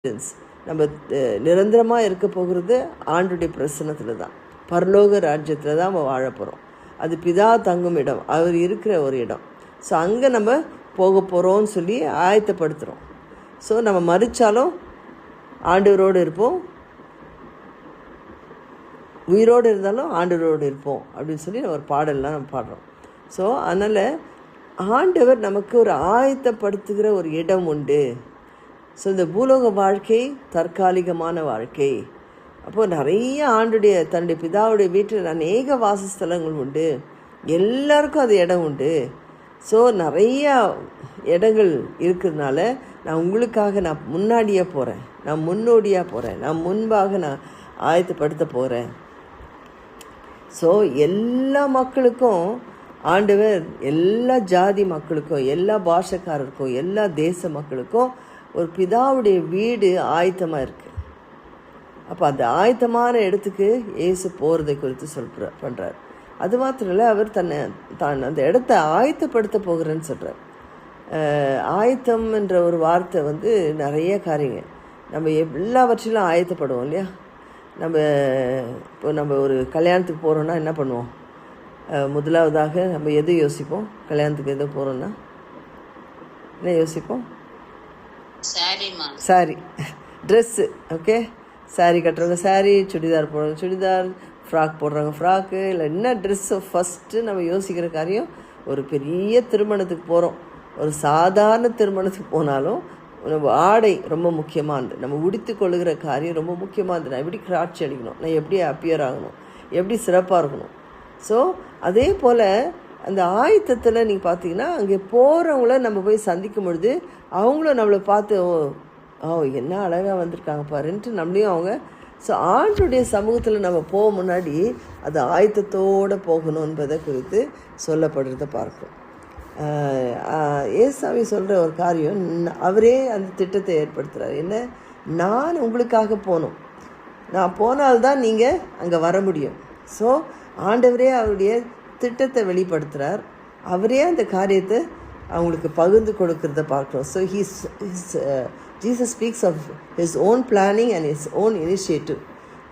நம்ம நிரந்தரமாக இருக்க போகிறது ஆண்டுடைய பிரசன்னத்தில் தான், பரலோக ராஜ்யத்தில் தான் நம்ம வாழ போகிறோம். அது பிதா தங்கும் இடம், அவர் இருக்கிற ஒரு இடம். ஸோ அங்கே நம்ம போக போகிறோம்னு சொல்லி ஆயத்தப்படுத்துகிறோம். ஸோ நம்ம மறித்தாலும் ஆண்டவரோடு இருப்போம், உயிரோடு இருந்தாலும் ஆண்டவரோடு இருப்போம் அப்படின்னு சொல்லி ஒரு பாடல்லாம் நம்ம பாடுறோம். ஸோ அதனால் ஆண்டவர் நமக்கு ஒரு ஆயத்தப்படுத்துகிற ஒரு இடம் உண்டு. ஸோ இந்த பூலோக வாழ்க்கை தற்காலிகமான வாழ்க்கை. அப்போது நிறைய தன்னுடைய பிதாவுடைய வீட்டில் அநேக வாசஸ்தலங்கள் உண்டு, எல்லாருக்கும் அது இடம் உண்டு. ஸோ நிறையா இடங்கள் இருக்கிறதுனால நான் உங்களுக்காக நான் முன்னாடியே போகிறேன், நான் முன்னோடியாக போகிறேன், நான் முன்பாக நான் ஆயத்தப்படுத்த போகிறேன். ஸோ எல்லா மக்களுக்கும் ஆண்டவர், எல்லா ஜாதி மக்களுக்கும், எல்லா பாஷக்காரருக்கும், எல்லா தேச மக்களுக்கும் ஒரு பிதாவுடைய வீடு ஆயத்தமாக இருக்குது. அப்போ அந்த ஆயத்தமான இடத்துக்கு இயேசு போகிறதை குறித்து பண்ணுறார். அது மாத்திரம் இல்லை, அவர் தான் அந்த இடத்த ஆயத்தப்படுத்த போகிறேன்னு சொல்கிறார். ஆயத்தம் என்ற ஒரு வார்த்தை நிறைய காரியங்க. நம்ம எல்லாவற்றிலும் ஆயத்தப்படுவோம் இல்லையா? நம்ம ஒரு கல்யாணத்துக்கு போகிறோன்னா என்ன பண்ணுவோம்? முதலாவதாக நம்ம எது யோசிப்போம்? கல்யாணத்துக்கு எது போகிறோன்னா என்ன யோசிப்போம்? சாரி, ட்ரெஸ்ஸு. ஓகே, சாரி கட்டுறவங்க சாரி, சுடிதார் போடுறவங்க சுடிதார், ஃப்ராக் போடுறவங்க ஃப்ராக்கு, இல்லை என்ன ட்ரெஸ்ஸு. ஃபஸ்ட்டு நம்ம யோசிக்கிற காரியம், ஒரு பெரிய திருமணத்துக்கு போகிறோம், ஒரு சாதாரண திருமணத்துக்கு போனாலும் நம்ம ஆடை ரொம்ப முக்கியமானது, நம்ம உடுத்தி கொள்ளுகிற காரியம் ரொம்ப முக்கியமானது. நான் எப்படி காட்சி அளிக்கணும், நான் எப்படி அப்பியர் ஆகணும், எப்படி சிறப்பாக இருக்கணும். ஸோ அதே போல் அந்த ஆயத்தத்தில் நீங்கள் பார்த்தீங்கன்னா, அங்கே போகிறவங்கள நம்ம போய் சந்திக்கும் பொழுது அவங்களும் நம்மளை பார்த்து என்ன அழகாக வந்திருக்காங்க பாருன்ட்டு நம்மளையும் அவங்க. ஸோ ஆண்டுடைய சமூகத்தில் நம்ம போக முன்னாடி அது ஆயத்தத்தோடு போகணும் என்பதை குறித்து சொல்லப்படுறத பார்க்கும். ஏசாமி சொல்கிற ஒரு காரியம், அவரே அந்த திட்டத்தை ஏற்படுத்துகிறார். என்ன? நான் உங்களுக்காக போகணும், நான் போனால்தான் நீங்கள் அங்கே வர முடியும். ஸோ ஆண்டவரே அவருடைய திட்டத்தை வெளிப்படுத்துகிறார், அவரே அந்த காரியத்தை அவங்களுக்கு பகிர்ந்து கொடுக்கறத பார்க்குறோம். So Jesus speaks of his own planning and his own initiative.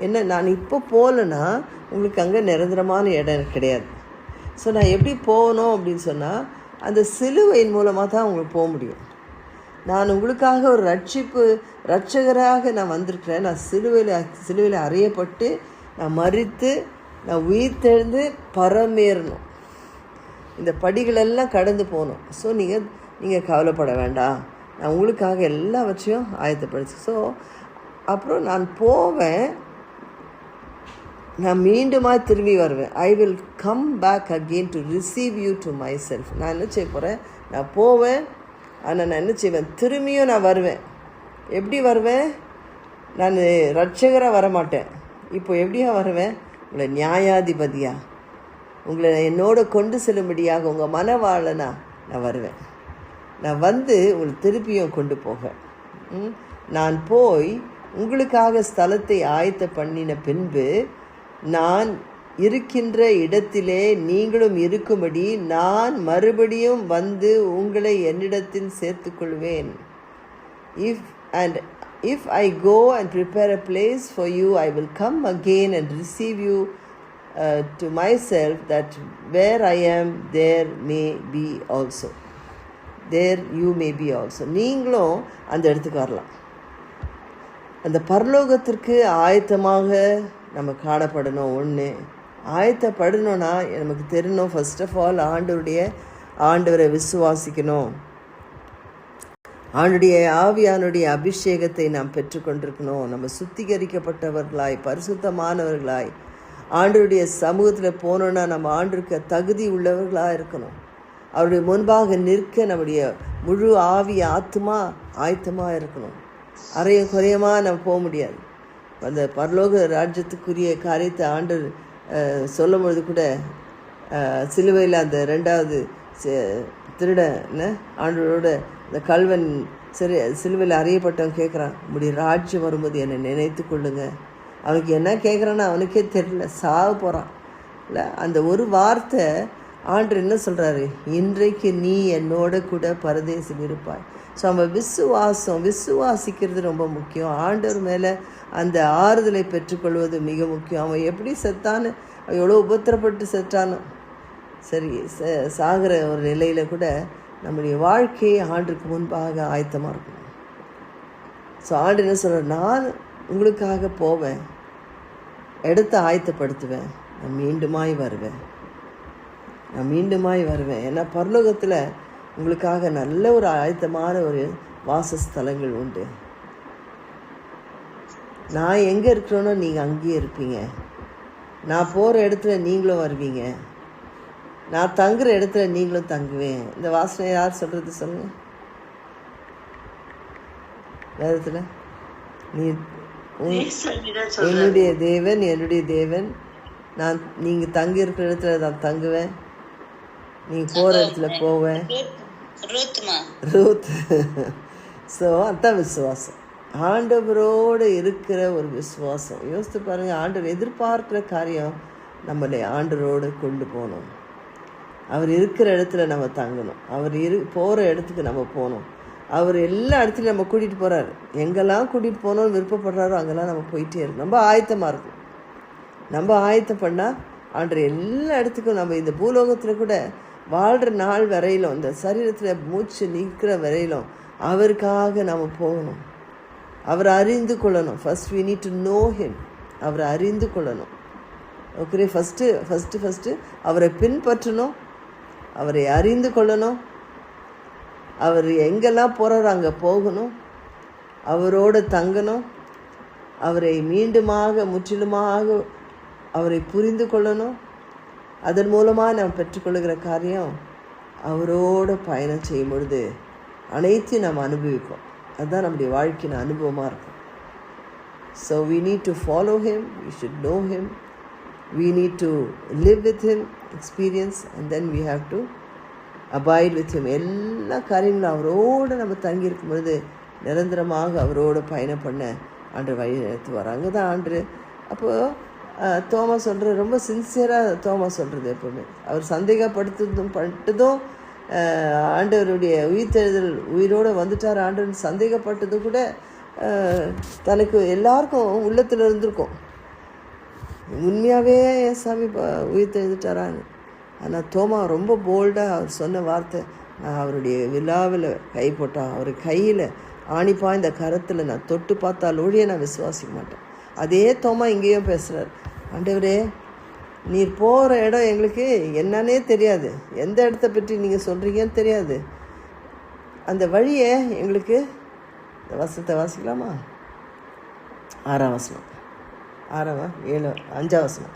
என்ன? நான் இப்போ போகலன்னா உங்களுக்கு அங்கே நிரந்தரமான இடம் கிடையாது. ஸோ நான் எப்படி போகணும் அப்படின்னு சொன்னால், அந்த சிலுவையின் மூலமாக தான் உங்களுக்கு போக முடியும். நான் உங்களுக்காக ஒரு ரட்சகராக நான் வந்திருக்கிறேன். நான் சிலுவையில் அறையப்பட்டு, நான் மரித்து, நான் உயிர் தெழுந்து பரமேறணும், இந்த படிகளெல்லாம் கடந்து போகணும். ஸோ நீங்கள் கவலைப்பட வேண்டாம், நான் உங்களுக்காக எல்லாவற்றையும் ஆயத்தப்படுத்து. ஸோ அப்புறம் நான் போவேன், நான் மீண்டுமாக திரும்பி வருவேன். I will come back again to receive you to myself. நான் என்ன செய்ய போகிறேன்? நான் போவேன், ஆனால் நான் என்ன செய்வேன்? திரும்பியும் நான் வருவேன். எப்படி வருவேன்? நான் ரட்சகராக வரமாட்டேன். இப்போ எப்படியா வருவேன்? உங்களை நியாயாதிபதியாக, உங்களை என்னோட கொண்டு செல்லும்படியாக, உங்கள் மனவாளனா நான் வருவேன். நான் உங்களை திருப்பியும் கொண்டு போக, நான் போய் உங்களுக்காக ஸ்தலத்தை ஆயத்த பண்ணின பின்பு நான் இருக்கின்ற இடத்திலே நீங்களும் இருக்கும்படி நான் மறுபடியும் உங்களை என்னிடத்தில் சேர்த்துக்கொள்வேன். If I go and prepare a place for you, I will come again and receive you to myself, that where I am, there may be also. There you may be also. நீங்களும் அந்த இடத்துக்கு வரலாம். அந்த பரலோகத்திற்கு ஆயத்தமாக நம்ம காணப்படணும். ஒன்று ஆயத்தப்படணும்னா நமக்கு தெரியணும், ஃபர்ஸ்ட் ஆஃப் ஆல் ஆண்டவரை விசுவாசிக்கணும். ஆண்டுடைய ஆவியானுடைய அபிஷேகத்தை நாம் பெற்றுக்கொண்டிருக்கணும். நம்ம சுத்திகரிக்கப்பட்டவர்களாய், பரிசுத்தமானவர்களாய் ஆண்டவருடைய சமூகத்தில் போனோன்னா நம்ம ஆண்டுக்கு தகுதி உள்ளவர்களாக இருக்கணும். அவருடைய முன்பாக நிற்க நம்முடைய முழு ஆவி ஆத்மா ஆயத்தமாக இருக்கணும். அரையும் குறையமாக நம்ம போக முடியாது. அந்த பரலோக ராஜ்யத்துக்குரிய காரியத்தை ஆண்டவர் சொல்லும் பொழுது கூட, சிலுவையில் அந்த 2வது திருடன் ஆண்டவரோட இந்த கல்வன் சிலுவையில் அறியப்பட்டவன் கேட்குறான், உங்களுடைய ராஜ்யம் வரும்போது என்னை நினைத்து கொள்ளுங்க. அவனுக்கு என்ன கேட்குறான்னு அவனுக்கே தெரியல, சாக போகிறான் இல்லை. அந்த ஒரு வார்த்தை ஆண்டவர் என்ன சொல்கிறாரு? இன்றைக்கு நீ என்னோட கூட பரதேசம் இருப்பாய். ஸோ நம்ம விசுவாசிக்கிறது ரொம்ப முக்கியம். ஆண்டவர் மேலே அந்த ஆறுதலை பெற்றுக்கொள்வது மிக முக்கியம். அவன் எப்படி செத்தான்னு, எவ்வளோ உபத்திரப்பட்டு செத்தானோ சரி, சாகிற ஒரு நிலையில் கூட நம்முடைய வாழ்க்கையை ஆண்டுக்கு முன்பாக ஆயத்தமாக இருக்கணும். ஸோ ஆண்டு என்ன சொல்கிறார், நான் உங்களுக்காக போவேன், இடத்த ஆயத்தப்படுத்துவேன், நான் மீண்டுமாய் வருவேன். ஏன்னா பரலோகத்தில் உங்களுக்காக நல்ல ஒரு ஆயத்தமான ஒரு வாசஸ்தலங்கள் உண்டு. நான் எங்கே இருக்கிறேனோ நீங்கள் அங்கேயே இருப்பீங்க. நான் போகிற இடத்துல நீங்களும் வருவீங்க. நான் தங்குற இடத்துல நீங்களும் தங்குவேன். இந்த வாசனை யார் சொல்கிறது சொல்லுங்கள்? வேதத்தில் என்னுடைய தேவன், நான் நீங்கள் தங்கி இருக்கிற இடத்துல நான் தங்குவேன், நீங்கள் போகிற இடத்துல போவேன். ரூத். ஸோ அதுதான் விசுவாசம், ஆண்டவரோடு இருக்கிற ஒரு விசுவாசம். யோசித்து பாருங்கள், ஆண்டவர் எதிர்பார்க்குற காரியம் நம்மளை ஆண்டவரோடு கொண்டு போகணும். அவர் இருக்கிற இடத்துல நம்ம தங்கணும், அவர் போகிற இடத்துக்கு நம்ம போகணும். அவர் எல்லா இடத்துலையும் நம்ம கூட்டிகிட்டு போகிறாரு. எங்கெல்லாம் கூட்டிகிட்டு போகணும்னு விருப்பப்படுறாரோ அங்கெல்லாம் நம்ம போயிட்டே இருக்கணும். நம்ம ஆயத்தமாக இருக்கும். நம்ம ஆயத்தம் பண்ணால் ஆண்டவர் எல்லா இடத்துக்கும், நம்ம இந்த பூலோகத்தில் கூட வாழ்கிற நாள் வரையிலும், இந்த சரீரத்தில் மூச்சு நிற்கிற வரையிலும் அவருக்காக நம்ம போகணும். அவரை அறிந்து கொள்ளணும். First we need to know him. அவரை அறிந்து கொள்ளணும். ஓகே, ஃபஸ்ட்டு அவரை பின்பற்றணும், அவரை அறிந்து கொள்ளணும். அவர் எங்கெல்லாம் போகிறாரோ அங்கே போகணும், அவரோடு தங்கணும், அவரை முற்றிலுமாக அவரை புரிந்து கொள்ளணும். அதன் மூலமாக நாம் பெற்றுக்கொள்கிற காரியம், அவரோடு பயணம் செய்யும் பொழுது அனைத்தையும் நாம் அனுபவிப்போம். அதுதான் நம்முடைய வாழ்க்கையின் அனுபவமாக இருக்கும். So we need to follow him, we should know him, we need to live with him, experience, and then we have to abide with him. எல்லா காரியங்களும் அவரோடு நம்ம தங்கியிருக்கும் பொழுது நிரந்தரமாக அவரோடு பயணம் பண்ண ஆண்டு வழி நடத்துவார். அங்கே தான் ஆண்டு. அப்போது தோமா சொல்கிற ரொம்ப சின்சியராக தோமா சொல்கிறது எப்போவுமே, அவர் பட்டதும் ஆண்டவருடைய உயிரோடு வந்துட்டார் ஆண்டவர் சந்தேகப்பட்டது கூட தனக்கு எல்லாருக்கும் உள்ளத்தில் இருந்திருக்கும், உண்மையாகவே என் சாமி உயிர்த்தெழுந்துட்டாரான்னு. ஆனால் தோமா ரொம்ப போல்டாக அவர் சொன்ன வார்த்தை, நான் அவருடைய விழாவில் கை போட்டால், அவர் கையில் ஆணிப்பாய்ந்த கரத்தில் நான் தொட்டு பார்த்தால் ஒழிய நான் விசுவாசிக்க மாட்டேன். அதே தோமா இங்கேயும் பேசுகிறார், ஆண்டவரே நீர் போகிற இடம் எங்களுக்கு என்னன்னே தெரியாது, எந்த இடத்த பற்றி நீங்கள் சொல்கிறீங்கன்னு தெரியாது, அந்த வழியை எங்களுக்கு. இந்த வசனத்தை வாசிக்கலாமா? 6ஆம் வசனம், 5ஆம் வசனம்.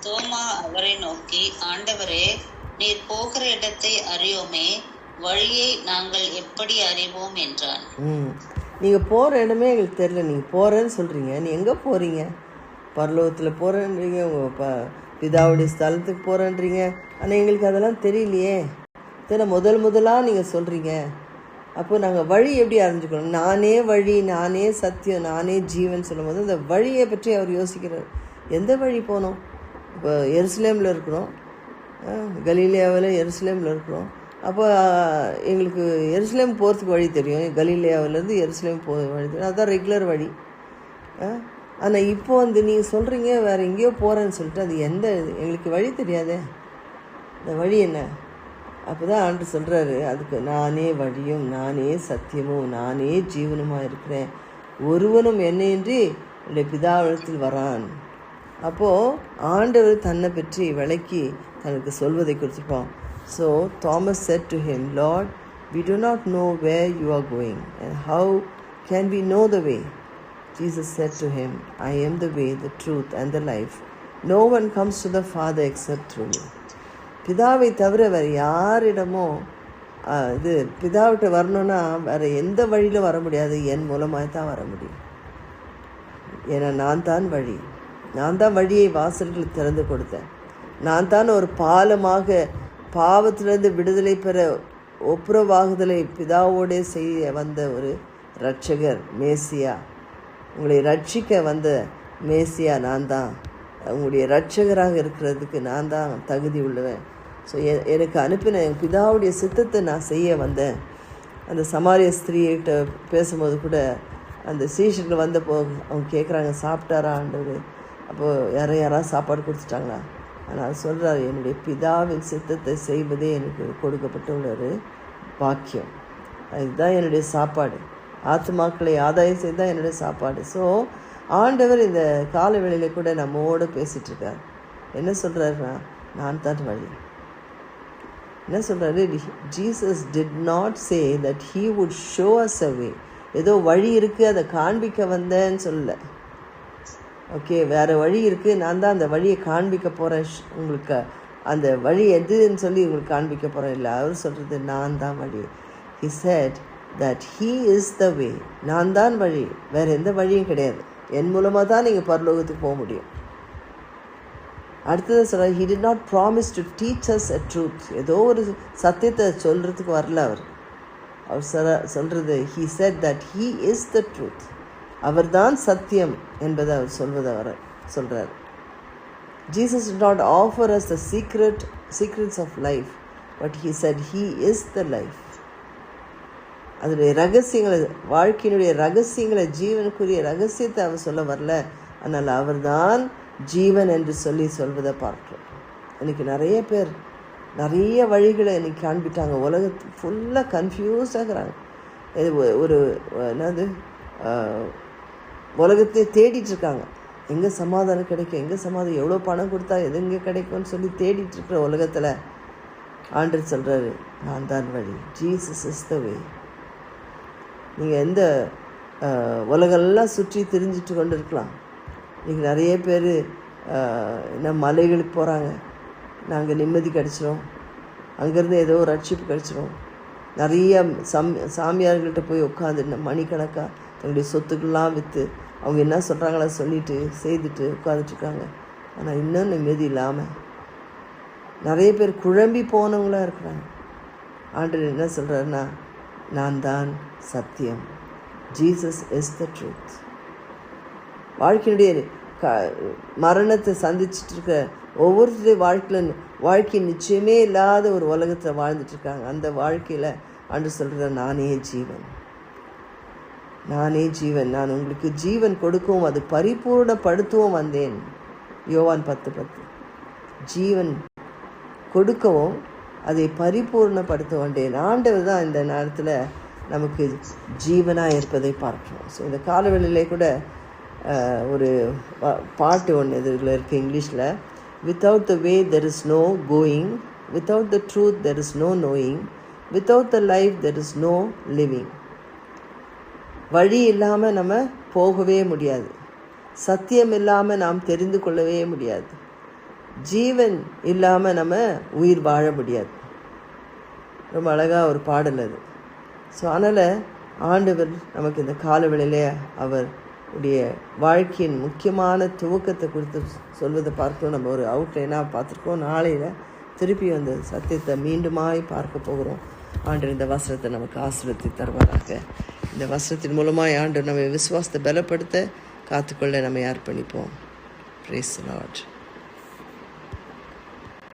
தோமா அவரை நோக்கி, ஆண்டவரே நீர் போகிற இடத்தை அறியோமே, வழியை நாங்கள் எப்படி அறிவோம் என்றான். நீங்கள் போகிற இடமே எங்களுக்கு தெரியல, நீங்கள் போகிறேன்னு சொல்கிறீங்க, நீ எங்கே போகிறீங்க? பரலோகத்தில் போகிறேன்றீங்க, உங்கள் பிதாவுடைய ஸ்தலத்துக்கு போகிறேன்றீங்க, ஆனால் எங்களுக்கு அதெல்லாம் தெரியலையே. தெரியல, முதலாக நீங்கள் சொல்கிறீங்க. அப்போ நாங்கள் வழி எப்படி அறிஞ்சுக்கணும்? நானே வழி, நானே சத்தியம், நானே ஜீவன் சொல்லும் போது அந்த வழியை பற்றி அவர் யோசிக்கிறார். எந்த வழி போனோம்? இப்போ எருசலேமில் இருக்கிறோம், கலீலியாவில் எருசலேமில் இருக்கிறோம். அப்போ எங்களுக்கு எருசலேம் போகிறதுக்கு வழி தெரியும், கலீலியாவிலேருந்து எருசலேம் வழி தெரியும், அதுதான் ரெகுலர் வழி. ஆனால் இப்போ நீங்கள் சொல்கிறீங்க வேறு எங்கேயோ போகிறேன்னு சொல்லிட்டு, அது எங்களுக்கு வழி தெரியாதே, இந்த வழி என்ன? அப்போ தான் ஆண்டு சொல்கிறாரு, அதுக்கு நானே வழியும், நானே சத்தியமும், நானே ஜீவனுமாக இருக்கிறேன், ஒருவனும் என்னையின்றி என்னுடைய பிதாவிடத்தில் வரான். அப்போது ஆண்டவர் தன்னை பற்றி விளக்கி தனக்கு சொல்வதை கொடுத்துருப்பான். So Thomas said to him, Lord, we do not know where you are going, and how can we know the way? Jesus said to him, I am the way, the truth, and the life. No one comes to the Father except through me. பிதாவை தவிர வேறு யாரிடமோ பிதாவிட்ட வரணுன்னா வேறு எந்த வழியில் வர முடியாது, என் மூலமாக தான் வர முடியும். ஏன்னா நான் தான் வழி, நான் தான் வழியை வாசல்கள் திறந்து கொடுத்தேன், நான் தான் ஒரு பாலமாக பாவத்திலிருந்து விடுதலை பெற ஒப்புரவாகுதலை பிதாவோடே செய்ய வந்த ஒரு இரட்சகர், மேசியா. உங்களை ரட்சிக்க வந்த மேசியா நான் தான். உங்களுடைய இரட்சகராக இருக்கிறதுக்கு நான் தான் தகுதி உள்ளவன். ஸோ எனக்கு அனுப்பின என் பிதாவுடைய சித்தத்தை நான் செய்ய வந்தேன். அந்த சமாரிய ஸ்திரீகிட்ட பேசும்போது கூட அந்த சீஷர்கள் வந்தப்போ அவங்க கேட்குறாங்க, சாப்பிட்டாரா ஆண்டவர்? அப்போது யாராவது சாப்பாடு கொடுத்துட்டாங்களா? ஆனால் சொல்கிறார், என்னுடைய பிதாவின் சித்தத்தை செய்வதே எனக்கு கொடுக்கப்பட்ட ஒரு பாக்கியம். இதுதான் என்னுடைய சாப்பாடு. ஆத்துமாக்களை ஆதாயம் செய்து தான் என்னுடைய சாப்பாடு. ஸோ ஆண்டவர் இந்த கால வேளையில் கூட நம்மோடு பேசிகிட்ருக்கார். என்ன சொல்கிறாருன்னா, நான் தான் வழி. என்ன சொல்கிறாரு? Jesus did not say that he would show us a way. ஏதோ வழி இருக்குது அதை காண்பிக்க வந்தேன்னு சொல்லலை. ஓகே, வேறு வழி இருக்குது, நான் தான் அந்த வழியை காண்பிக்க போகிறேன், உங்களுக்கு அந்த வழி எதுன்னு சொல்லி உங்களுக்கு காண்பிக்க போகிறேன். இல்லை, அவர் சொல்கிறது நான் தான் வழி. He said that he is the way. நான் தான் வழி, வேறு எந்த வழியும் கிடையாது. என் மூலமாக தான் நீங்கள் பரலோகத்துக்கு போக முடியும். அடுத்தது சொல்கிறார், he did not promise to teach us a truth. ஏதோ ஒரு சத்தியத்தை சொல்கிறதுக்கு வரல அவர். சொல்கிறது, he said that he is the truth. அவர் தான் சத்தியம் என்பதை அவர் சொல்கிறார். Jesus did not offer us the secrets of life, but he said he is the life. அதனுடைய ரகசியங்களை, வாழ்க்கையினுடைய ரகசியங்களை, ஜீவனுக்குரிய ரகசியத்தை அவர் சொல்ல வரல. அதனால் அவர் தான் ஜீவன் என்று சொல்வதை பார்க்கிறோம். இன்றைக்கி நிறைய பேர் நிறைய வழிகளை இன்றைக்கி காண்பிட்டாங்க. உலகத்து ஃபுல்லாக கன்ஃபியூஸாகிறாங்க. ஒரு என்னது உலகத்தையே தேடிட்டுருக்காங்க. எங்கே சமாதானம் கிடைக்கும், எங்கே சமாதானம், எவ்வளோ பணம் கொடுத்தா எது எங்கே கிடைக்கும்னு சொல்லி தேடிட்டுருக்கிற உலகத்தில் ஆண்டவர் சொல்கிறாரு, நான் தான் வழி. ஜீசஸ் இஸ் த வே. நீங்கள் எந்த உலகெல்லாம் சுற்றி திரிஞ்சிட்டு கொண்டு இருக்கலாம். இன்றைக்கி நிறைய பேர் என்ன மலைகளுக்கு போகிறாங்க, நாங்கள் நிம்மதி கிடச்சிரும், அங்கேருந்து ஏதோ ஒரு ரட்சிப்பு கிடச்சிரும். நிறைய சாமியார்கள்ட்ட போய் உட்காந்து மணிக்கணக்காக தங்களுடைய சொத்துக்கள்லாம் விற்று அவங்க என்ன சொல்கிறாங்களோ சொல்லிட்டு செய்துட்டு உட்காந்துட்ருக்காங்க. ஆனால் இன்னும் நிம்மதி இல்லாமல் நிறைய பேர் குழம்பி போனவங்களாக இருக்கிறாங்க. ஆண்டவர் என்ன சொல்கிறாருன்னா, நான் தான் சத்தியம். Jesus is the truth. வாழ்க்கையினுடைய மரணத்தை சந்திச்சுட்டு இருக்க ஒவ்வொருத்தருடைய வாழ்க்கை நிச்சயமே இல்லாத ஒரு உலகத்தில் வாழ்ந்துட்டுருக்காங்க. அந்த வாழ்க்கையில் ஆண்டவர் சொல்கிற, நானே ஜீவன், நானே ஜீவன், நான் உங்களுக்கு ஜீவன் கொடுக்கவும் அது பரிபூர்ணப்படுத்தவும் வந்தேன். யோவான் 10:10. ஜீவன் கொடுக்கவும் அதை பரிபூர்ணப்படுத்த வந்தேன். ஆண்டவர் தான் இந்த நேரத்தில் நமக்கு ஜீவனாக இருப்பதை பார்க்கிறோம். ஸோ இந்த காலவெளியிலே கூட ஒரு பாட்டு ஒன்று இதில் இருக்குது இங்கிலீஷில். Without the way there is no going, without the truth there is no knowing, without the life there is no living. வழி இல்லாமல் நம்ம போகவே முடியாது. சத்தியம் இல்லாமல் நாம் தெரிந்து கொள்ளவே முடியாது. ஜீவன் இல்லாமல் நம்ம உயிர் வாழ முடியாது. ரொம்ப அழகாக ஒரு பாடல் அது. ஸோ அதனால் ஆண்டவர் நமக்கு இந்த காலவெளியிலே அவருடைய வாழ்க்கையின் முக்கியமான துவக்கத்தை குறித்து சொல்வதை பார்க்கிறோம். நம்ம ஒரு அவுட்லைனாக பார்த்துருக்கோம். நாளையில் திருப்பி அந்த சத்தியத்தை மீண்டுமாய் பார்க்க போகிறோம். ஆண்டவர் இந்த வசனத்தை நமக்கு ஆசீர்வதித்து தருவாராக. இந்த வசனத்தின் மூலமாக ஆண்டவர் நம்ம விசுவாசத்தை பலப்படுத்த காத்துக்கொள்ள நம்ம அர்ப்பணிப்போம். Praise the Lord.